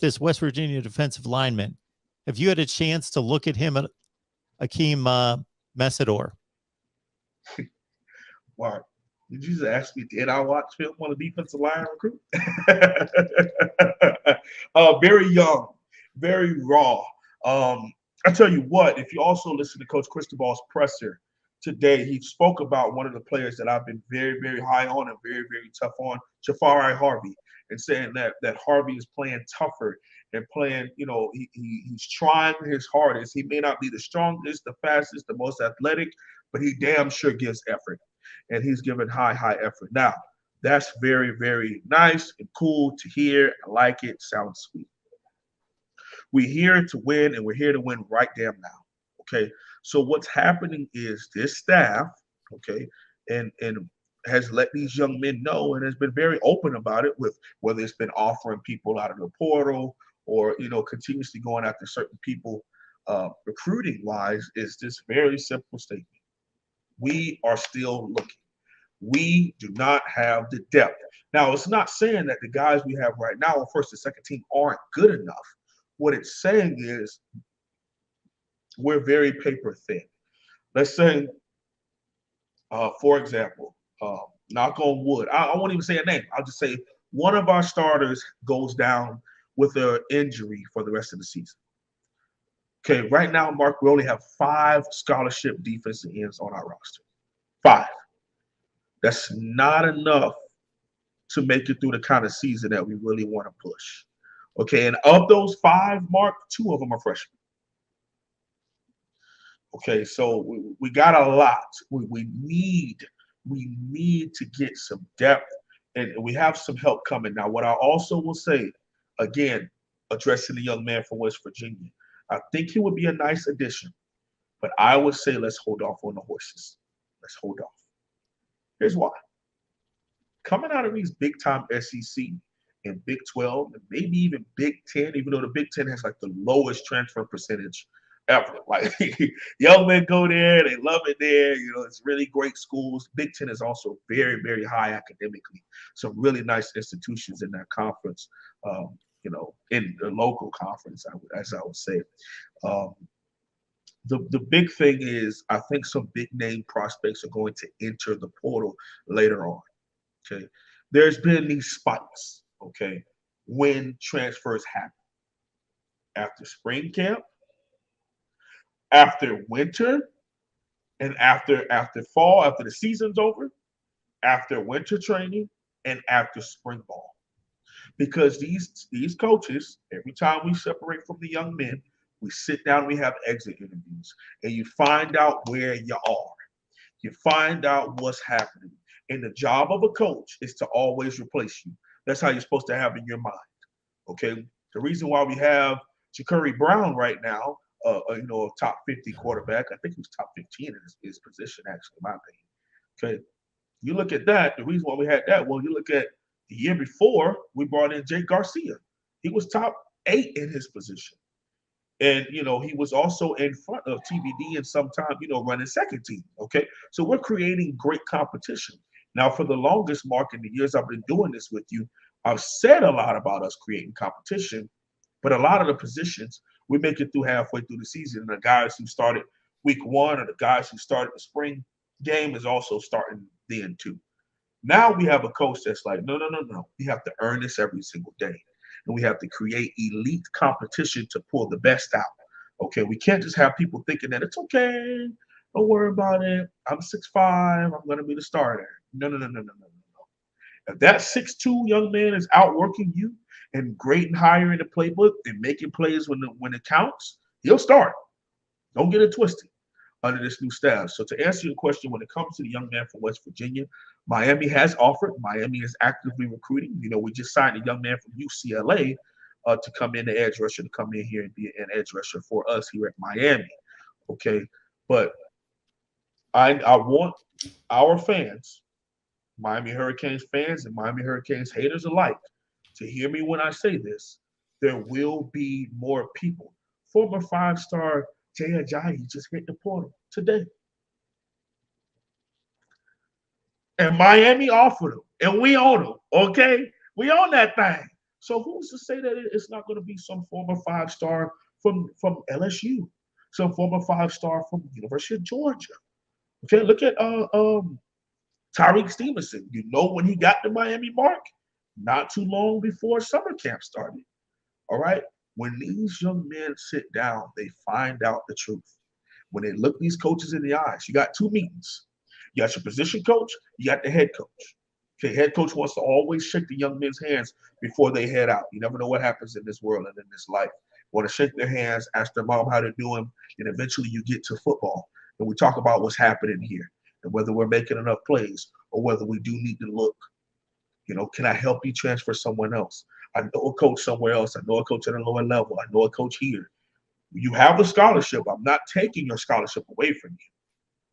this West Virginia defensive lineman. Have you had a chance to look at him, Akheem Mesidor? Mark, did you just ask me, did I watch film on a defensive line recruit? Very young, very raw. I tell you what, if you also listen to Coach Cristobal's presser today, he spoke about one of the players that I've been very, very high on and very, very tough on, Jafari Harvey, and saying that Harvey is playing tougher and playing, he's trying his hardest. He may not be the strongest, the fastest, the most athletic, but he damn sure gives effort. And he's given high effort. Now, that's very, very nice and cool to hear. I like it. Sounds sweet. We're here to win, and we're here to win right damn now. Okay. So what's happening is this staff, okay, and has let these young men know and has been very open about it, with whether it's been offering people out of the portal or continuously going after certain people recruiting wise, is this very simple statement. We are still looking. We do not have the depth. Now, it's not saying that the guys we have right now on first and second team aren't good enough. What it's saying is we're very paper thin. Let's say, for example, knock on wood. I won't even say a name. I'll just say one of our starters goes down with an injury for the rest of the season. Okay, right now, Mark, we only have 5 scholarship defensive ends on our roster. 5. That's not enough to make it through the kind of season that we really want to push. Okay, and of those 5, Mark, 2 of them are freshmen. Okay, so we got a lot. We need to get some depth, and we have some help coming. Now, what I also will say, again, addressing the young man from West Virginia, I think he would be a nice addition, but I would say let's hold off on the horses. Let's hold off. Here's why. Coming out of these big-time SEC and Big 12 and maybe even Big 10, even though the Big 10 has like the lowest transfer percentage ever. Like young men go there, they love it there. It's really great schools. Big 10 is also very, very high academically. Some really nice institutions in that conference. In the local conference, as I would say. The big thing is I think some big name prospects are going to enter the portal later on. Okay. There's been these spikes, okay, when transfers happen. After spring camp, after winter, and after fall, after the season's over, after winter training, and after spring ball. Because these coaches, every time we separate from the young men, we sit down, we have exit interviews, and you find out where you are. You find out what's happening. And the job of a coach is to always replace you. That's how you're supposed to have in your mind. Okay. The reason why we have Ja'Cory Brown right now, a top 50 quarterback, I think he was top 15 in his position, actually, in my opinion. Okay. You look at that, the reason why we had that, well, you look at the year before, we brought in Jake Garcia. He was top 8 in his position. And, he was also in front of TBD and sometime, running second team. Okay. So we're creating great competition. Now, for the longest, Mark, in the years I've been doing this with you, I've said a lot about us creating competition, but a lot of the positions, we make it through halfway through the season. And the guys who started week 1 or the guys who started the spring game is also starting then too. Now we have a coach that's like, no. We have to earn this every single day. And we have to create elite competition to pull the best out. Okay, we can't just have people thinking that it's okay, don't worry about it. I'm 6'5", I'm going to be the starter. No. If that 6'2" young man is outworking you and great and higher in the playbook and making plays when it counts, he'll start. Don't get it twisted under this new staff. So to answer your question, when it comes to the young man from West Virginia, Miami has offered. Miami is actively recruiting. We just signed a young man from UCLA to come in, the edge rusher, to come in here and be an edge rusher for us here at Miami. Okay, but I want our fans, Miami Hurricanes fans and Miami Hurricanes haters alike, to hear me when I say this. There will be more people. Former 5-star Jay Ajayi just hit the portal today. And Miami offered him. And we own him, okay? We own that thing. So who's to say that it's not going to be some former 5-star from LSU, some former 5-star from University of Georgia? Okay, look at Tyreek Stevenson. You know when he got to Miami, Mark, not too long before summer camp started. All right. When these young men sit down, they find out the truth. When they look these coaches in the eyes, you got two meetings. You got your position coach, you got the head coach. Okay, head coach wants to always shake the young men's hands before they head out. You never know what happens in this world and in this life. Want to shake their hands, ask their mom how they're doing, and eventually you get to football. And we talk about what's happening here and whether we're making enough plays or whether we do need to look. Can I help you transfer someone else? I know a coach somewhere else. I know a coach at a lower level. I know a coach here. You have a scholarship. I'm not taking your scholarship away from you.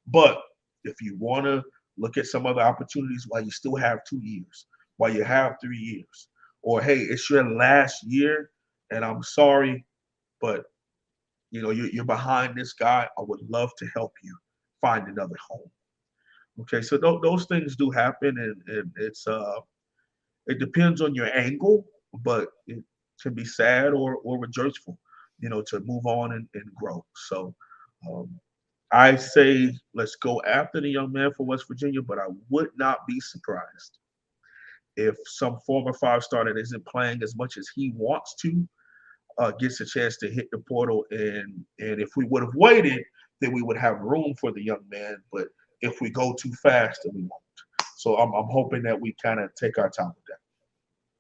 But if you want to look at some other opportunities while you still have 2 years, while you have 3 years, or hey, it's your last year, and I'm sorry, but you're behind this guy. I would love to help you find another home. Okay, so those things do happen, and it depends on your angle, but it can be sad or rejoiceful, to move on and grow. So um, I say let's go after the young man from West Virginia, but I would not be surprised if some former 5-star that isn't playing as much as he wants to gets a chance to hit the portal. And if we would have waited, then we would have room for the young man. But if we go too fast, then we won't. So I'm hoping that we kind of take our time with that.